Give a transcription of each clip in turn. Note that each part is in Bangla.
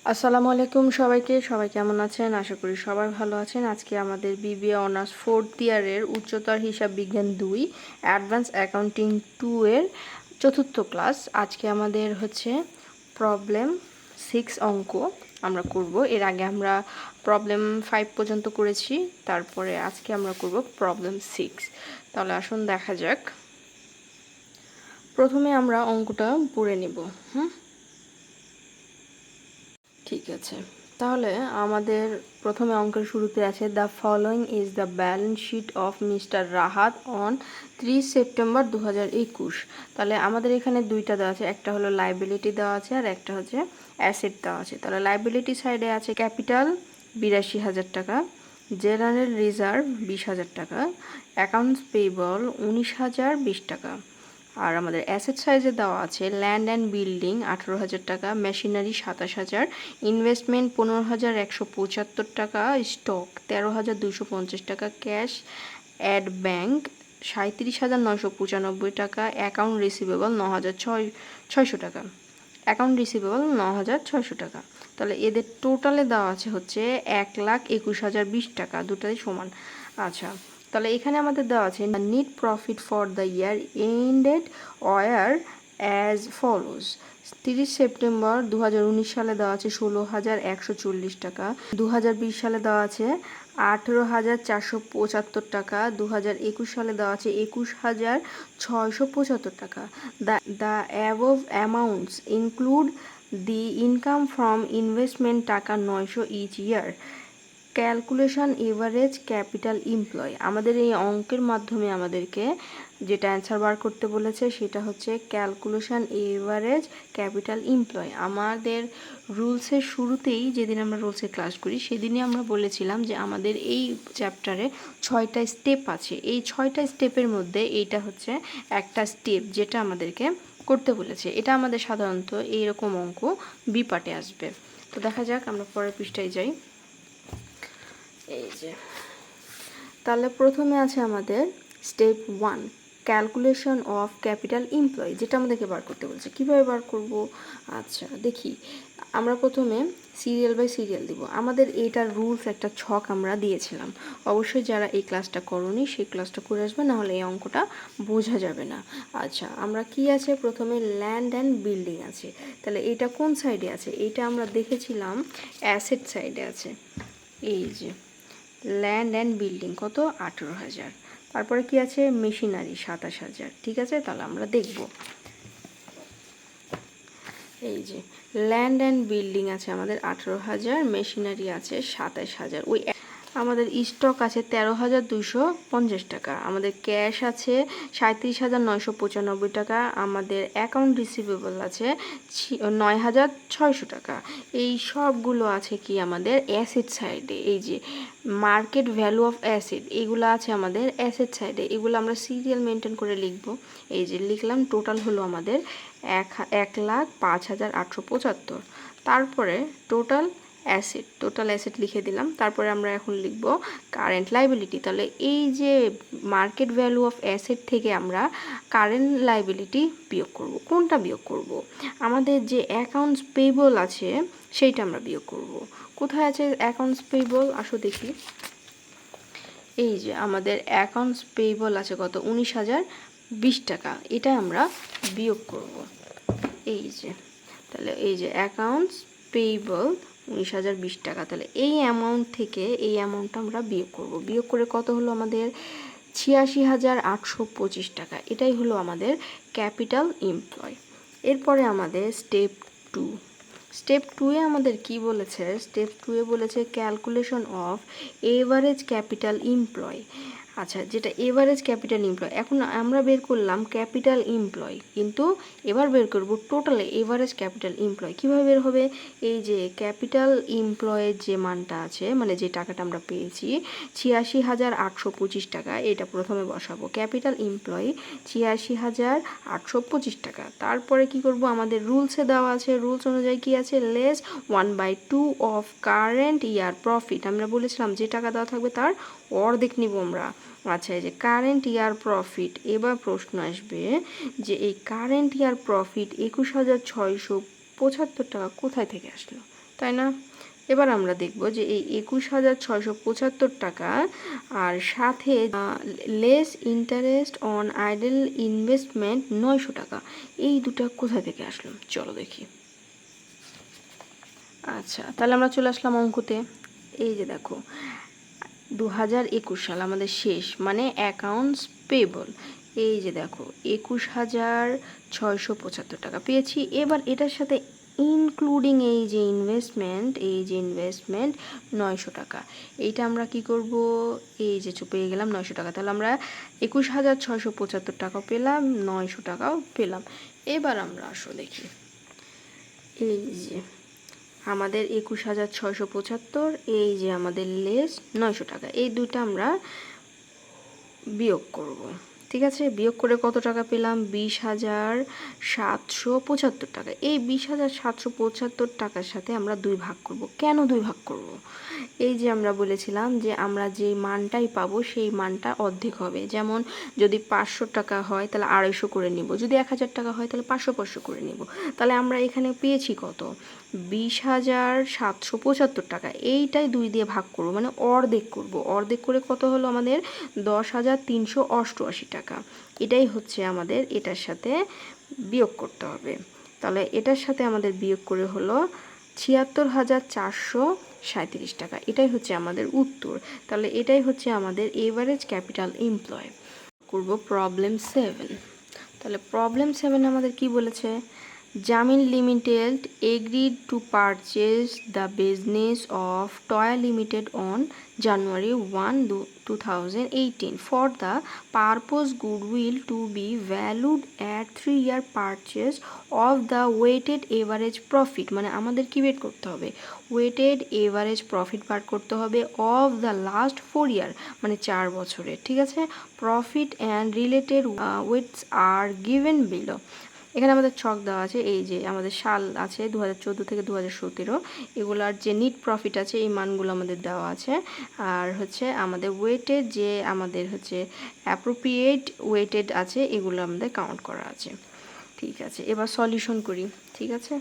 আসসালামু আলাইকুম সবাইকে। সবাই কেমন আছেন? আশা করি সবাই ভালো আছেন। আজকে আমাদের বিবিএ অনার্স 4th ইয়ারের উচ্চতর হিসাব বিজ্ঞান 2 অ্যাডভান্স অ্যাকাউন্টিং 2 এর চতুর্থ ক্লাস। আজকে আমাদের হচ্ছে প্রবলেম 6 অঙ্ক আমরা করব। এর আগে আমরা প্রবলেম 5 পর্যন্ত করেছি, তারপরে আজকে আমরা করব প্রবলেম 6। তাহলে আসুন দেখা যাক। প্রথমে আমরা অঙ্কটা পড়ে নেব। ঠিক আছে, তাহলে আমাদের প্রথমে অঙ্কের শুরুতে আছে the following is the balance sheet of mister Rahat on 30 September 2021। তাহলে আমাদের এখানে দুইটা দেওয়া আছে, একটা হলো লাইবিলিটি দেওয়া আছে আর একটা হচ্ছে অ্যাসেট দেওয়া আছে। তাহলে লাইবিলিটি সাইডে আছে ক্যাপিটাল 82,000 টাকা, জেনারেল রিজার্ভ 20,000 টাকা, অ্যাকাউন্টস পেয়েবল 19,020 টাকা। আর আমাদের অ্যাসেট সাইজে দেওয়া আছে ল্যান্ড অ্যান্ড বিল্ডিং 18,000 টাকা, মেশিনারি 27,000, ইনভেস্টমেন্ট 15,175 টাকা, স্টক 13,250 টাকা, ক্যাশ অ্যাট ব্যাংক 37,995 টাকা, অ্যাকাউন্ট রিসিভেবল 9,600 টাকা, অ্যাকাউন্ট রিসিভেবল 9,600 টাকা। তাহলে এদের টোটালে দেওয়া আছে হচ্ছে 1,21,020 টাকা, দুটাই সমান। আচ্ছা, তাহলে এখানে আমাদের দেওয়া আছে net profit for the year ended were as follows. 30 September 2019 সালে দেওয়া আছে 16,140 টাকা, 2020 সালে দেওয়া আছে 18,475 টাকা, 2021 সালে দেওয়া আছে 21,675 টাকা। The above amounts include the income from investment টাকা 900 each year. Calculation average capital employ. আমাদের এই অঙ্কের মাধ্যমে আমাদেরকে যেটা অ্যান্সার বার করতে বলেছে সেটা হচ্ছে ক্যালকুলেশন এভারেজ ক্যাপিটাল এমপ্লয়। আমাদের রুলসের শুরুতেই, যেদিন আমরা রুলসের ক্লাস করি সেদিনই আমরা বলেছিলাম যে আমাদের এই চ্যাপ্টারে 6টা স্টেপ আছে। এই 6টা স্টেপের মধ্যে এইটা হচ্ছে একটা স্টেপ যেটা আমাদেরকে করতে বলেছে। এটা আমাদের সাধারণত এইরকম অঙ্ক বি পার্টে আসবে। তো দেখা যাক, আমরা পরের পৃষ্ঠায় যাই। এই যে, তাহলে প্রথমে আছে আমাদের step 1 calculation of capital employ, যেটা আমাদেরকে বার করতে বলছে। কীভাবে বার করব? আচ্ছা দেখি, আমরা প্রথমে সিরিয়াল বাই সিরিয়াল দিব। আমাদের এইটার রুলস একটা ছক আমরা দিয়েছিলাম, অবশ্যই যারা এই ক্লাসটা করোনি সেই ক্লাসটা করে আসবে, নাহলে এই অঙ্কটা বোঝা যাবে না। আচ্ছা, আমরা কি আছে, প্রথমে ল্যান্ড অ্যান্ড বিল্ডিং আছে। তাহলে এটা কোন সাইডে আছে? এটা আমরা দেখেছিলাম অ্যাসেট সাইডে আছে। এই যে ল্যান্ড অ্যান্ড বিল্ডিং কত? 18,000। তারপরে কি আছে? মেশিনারি 27,000। ঠিক আছে, তাহলে আমরা দেখব। এই যে ল্যান্ড অ্যান্ড বিল্ডিং আছে আমাদের 18,000, মেশিনারি আছে 27,000। ওই আমাদের স্টক আছে 13,250 টাকা, আমাদের ক্যাশ আছে 37,995 টাকা, আমাদের অ্যাকাউন্ট রিসিভেবল আছে 9,600 টাকা। এই সবগুলো আছে কি আমাদের অ্যাসেট সাইডে। এই যে মার্কেট ভ্যালু অফ অ্যাসেট, এগুলো আছে আমাদের অ্যাসেট সাইডে। এগুলো আমরা সিরিয়াল মেনটেন করে লিখব। এই যে লিখলাম, টোটাল হলো আমাদের 1,05,875। তারপরে টোটাল অ্যাসেট লিখে দিলাম। তারপরে আমরা এখন লিখব কারেন্ট লাইবিলিটি। তাহলে এই যে মার্কেট ভ্যালু অফ অ্যাসেট থেকে আমরা কারেন্ট লাইবিলিটি বিয়োগ করব। কোনটা বিয়োগ করব? আমাদের যে অ্যাকাউন্টস পেয়েবল আছে সেইটা আমরা বিয়োগ করব। কোথায় আছে অ্যাকাউন্টস পেয়েবল? আসো দেখি। এই যে আমাদের অ্যাকাউন্টস পেয়েবল আছে কত? 19,020 টাকা। এটা আমরা বিয়োগ করব। এই যে, তাহলে এই যে অ্যাকাউন্টস পেয়েবল 19,020 টাকা। তাহলে এই অ্যামাউন্ট থেকে এই অ্যামাউন্টটা আমরা বিয়োগ করব। বিয়োগ করে কত হলো আমাদের? 86,825 টাকা। এটাই হলো আমাদের ক্যাপিটাল এমপ্লয়। এরপরে আমাদের স্টেপ 2। স্টেপ 2-এ আমাদের কি বলেছে? স্টেপ 2-এ বলেছে calculation of average capital employ. আচ্ছা, যেটা এভারেজ ক্যাপিটাল এমপ্লয়, এখন আমরা বের করলাম ক্যাপিটাল এমপ্লয়, কিন্তু এবার বের করব টোটালে এভারেজ ক্যাপিটাল এমপ্লয়। কীভাবে বের হবে? এই যে ক্যাপিটাল এমপ্লয়ের যে মানটা আছে, মানে যে টাকাটা আমরা পেয়েছি 86,825 টাকা, এটা প্রথমে বসাবো। ক্যাপিটাল এমপ্লয় 86,825 টাকা। তারপরে কি করব? আমাদের রুলসে দেওয়া আছে, রুলস অনুযায়ী কি আছে? Less 1/2 of current year profit. আমরা বলেছিলাম যে টাকা দেওয়া থাকবে তার অর্ধেক নিব আমরা। আচ্ছা, এই যে কারেন্ট ইয়ার প্রফিট, এবার প্রশ্ন আসবে যে এই কারেন্ট ইয়ার প্রফিট 21,675 টাকা কোথায় থেকে আসলো? তাই না? এবার আমরা দেখব যে এই 21,675 টাকা আর সাথে less interest on idol investment 900 টাকা, এই দুটো কোথা থেকে আসলো চলো দেখি। আচ্ছা, তাহলে আমরা চলে আসলাম অঙ্কতে। এই যে দেখো 2021 সাল আমাদের শেষ, মানে অ্যাকাউন্টস পেবল। এই যে দেখো 21,675 টাকা পেয়েছি। এবার এটার সাথে ইনক্লুডিং এই যে ইনভেস্টমেন্ট 900 টাকা, এইটা আমরা কি করব, এই যে পেয়ে গেলাম 900 টাকা। তাহলে আমরা 21,675 টাকাও পেলাম, 900 টাকাও পেলাম। এবার আমরা আসো দেখি, এই যে আমাদের 21,675, এই যে আমাদের লেস 900 টাকা, এই দুটো আমরা বিয়োগ করব। ঠিক আছে, বিয়োগ করে কত টাকা পেলাম, 20,775 টাকা। এই 20,775 টাকার সাথে আমরা 2 ভাগ করব। কেন 2 ভাগ করব? এই যে আমরা বলেছিলাম যে আমরা যে মানটাই পাবো সেই মানটা অর্ধেক হবে। যেমন যদি 500 টাকা হয় তাহলে 250 করে নিব, যদি 1000 টাকা হয় তাহলে 500 করে নিব। তাহলে আমরা এখানে পেয়েছি কত, 20,775 টাকা। এইটাই 2 দিয়ে ভাগ করব, মানে অর্ধেক করব। অর্ধেক করে কত হলো আমাদের, 10,388 টাকা। এটাই হচ্ছে আমাদের এটার সাথে বিয়োগ করতে হবে। তাহলে এটার সাথে আমাদের বিয়োগ করে হলো 76,437 টাকা। এটাই হচ্ছে আমাদের উত্তর। তাহলে এটাই হচ্ছে আমাদের এভারেজ ক্যাপিটাল এমপ্লয়। করব প্রবলেম 7। তাহলে প্রবলেম 7 আমাদের কি বলেছে, Jamin limited agreed to purchase the business of Toya limited on January 1, 2018 for the purpose goodwill to be valued at 3-year purchase of the weighted average profit, মানে আমাদের কি বের করতে হবে, ওয়েটেড এভারেজ প্রফিট বার করতে হবে অফ দ্য লাস্ট 4 year, মানে 4 বছরের। ঠিক আছে, profit and related weights are given below. এখানে আমাদের ছক দেওয়া আছে, এই যে আমাদের সাল আছে 2014 থেকে 2017, এগুলার যে নিট প্রফিট আছে এই মানগুলো আমাদের দেওয়া আছে। আর হচ্ছে আমাদের ওয়েটেড যে আমাদের হচ্ছে অ্যাপ্রোপ্রিয়েট ওয়েটেড আছে, এগুলো আমাদের কাউন্ট করা আছে। ঠিক আছে, এবার সলিউশন করি। ঠিক আছে,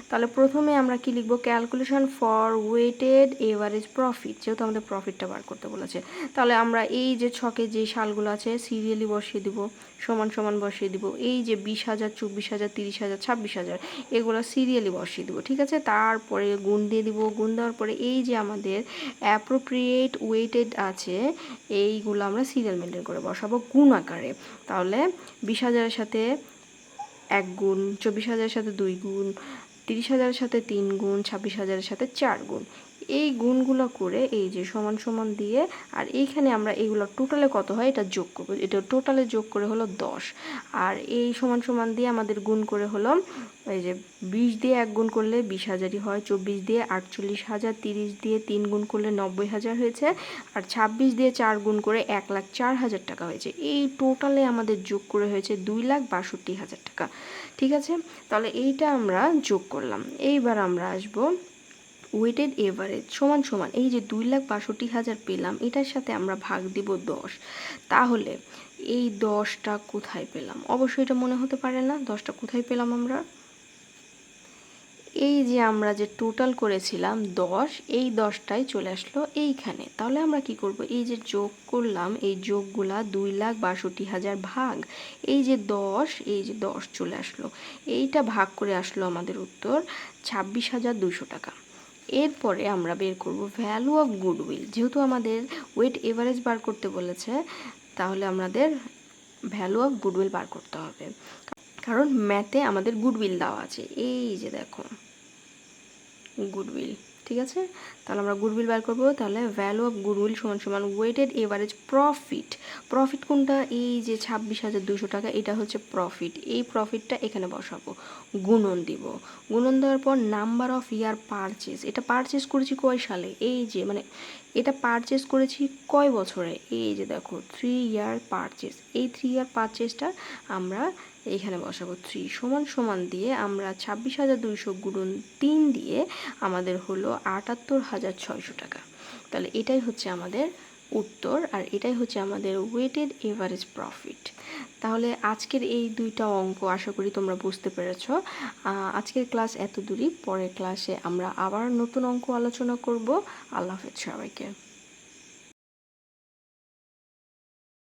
তাহলে প্রথমে আমরা কি লিখব, calculation for weighted average profit, যেহেতু আমাদের প্রফিটটা বার করতে বলেছে। তাহলে আমরা এই যে ছকে যে সালগুলো আছে সিরিয়ালি বসিয়ে দিব, সমান সমান বসিয়ে দিব। এই যে 20,000, 24,000, 30,000, 26,000, এগুলো সিরিয়ালি বসিয়ে দিব। ঠিক আছে, তারপরে গুণ দিয়ে দিব। গুণ দেওয়ার পরে এই যে আমাদের অ্যাপ্রোপ্রিয়েট ওয়েটেড আছে, এইগুলো আমরা সিরিয়াল মেনটেন করে বসাবো গুণ আকারে। তাহলে 20,000-এর সাথে 1 গুণ, 24,000-এর সাথে 2 গুণ, 30,000-এর সাথে 3 গুণ, 26,000-এর সাথে 4 গুণ। এই গুণগুলো করে এই যে সমান সমান দিয়ে, আর এইখানে আমরা এইগুলো টোটালে কত হয় এটা যোগ করব। এটা টোটালে যোগ করে হলো 10, আর এই সমান সমান দিয়ে আমাদের গুণ করে হলো, এই যে 20 দিয়ে 1 গুণ করলে 20,000-ই হয়, 24 দিয়ে 48,000, 30 দিয়ে 3 গুণ করলে 90,000 হয়েছে, আর 26 দিয়ে 4 গুণ করে 1,04,000 টাকা হয়েছে। এই টোটালে আমাদের যোগ করে হয়েছে 2,62,000 টাকা। ঠিক আছে, তাহলে এইটা আমরা যোগ করলাম। এইবার আমরা আসবো ওয়েটেড এভারেজ সমান সমান, এই যে 2,62,000 পেলাম, এটার সাথে আমরা ভাগ দিব 10। তাহলে এই 10টা কোথায় পেলাম, অবশ্যই এটা মনে হতে পারে না 10টা কোথায় পেলাম আমরা। এই যে আমরা যে টোটাল করেছিলাম 10, এই 10টাই চলে আসলো এইখানে। তাহলে আমরা কি করব, এই যে যোগ করলাম এই যোগগুলা 2,62,000 ভাগ এই যে 10, এই যে 10 চলে আসলো, এইটা ভাগ করে আসলো আমাদের উত্তর 26,200 টাকা। এরপরে আমরা বের করব ভ্যালু অফ গুডউইল। যেহেতু আমাদের ওয়েট এভারেজ বার করতে বলেছে, তাহলে আমাদের ভ্যালু অফ গুডউইল বার করতে হবে, কারণ ম্যাথে আমাদের গুডউইল দেওয়া আছে। এই যে দেখো গুডউইল। ঠিক আছে, তাহলে আমরা গুডউইল বার করবো। তাহলে ভ্যালু অফ গুডউইল সমান সমান ওয়েটেড এভারেজ প্রফিট। প্রফিট কোনটা, এই যে 26,200 টাকা, এটা হচ্ছে প্রফিট। এই প্রফিটটা এখানে বসাবো, গুণন দিব। গুণন দেওয়ার পর নাম্বার অফ ইয়ার পারচেজ, এটা পারচেজ করেছি কয় সালে, এই যে মানে এটা পারচেজ করেছি কয় বছরে, এই যে দেখো 3 ইয়ার পারচেজ। এই 3 ইয়ার পারচেজটা আমরা এইখানে বসাবো। 3 সমান সমান দিয়ে আমরা 26,200 গুণন 3 দিয়ে আমাদের হলো 78,600 টাকা। তাহলে এটাই হচ্ছে আমাদের উত্তর, আর এটাই হচ্ছে আমাদের ওয়েটেড এভারেজ প্রফিট। তাহলে আজকের এই দুইটা অঙ্ক আশা করি তোমরা বুঝতে পেরেছ। আজকের ক্লাস এত দূরই, পরের ক্লাসে আমরা আবার নতুন অঙ্ক আলোচনা করব। আল্লাহ হাফেজ সবাইকে।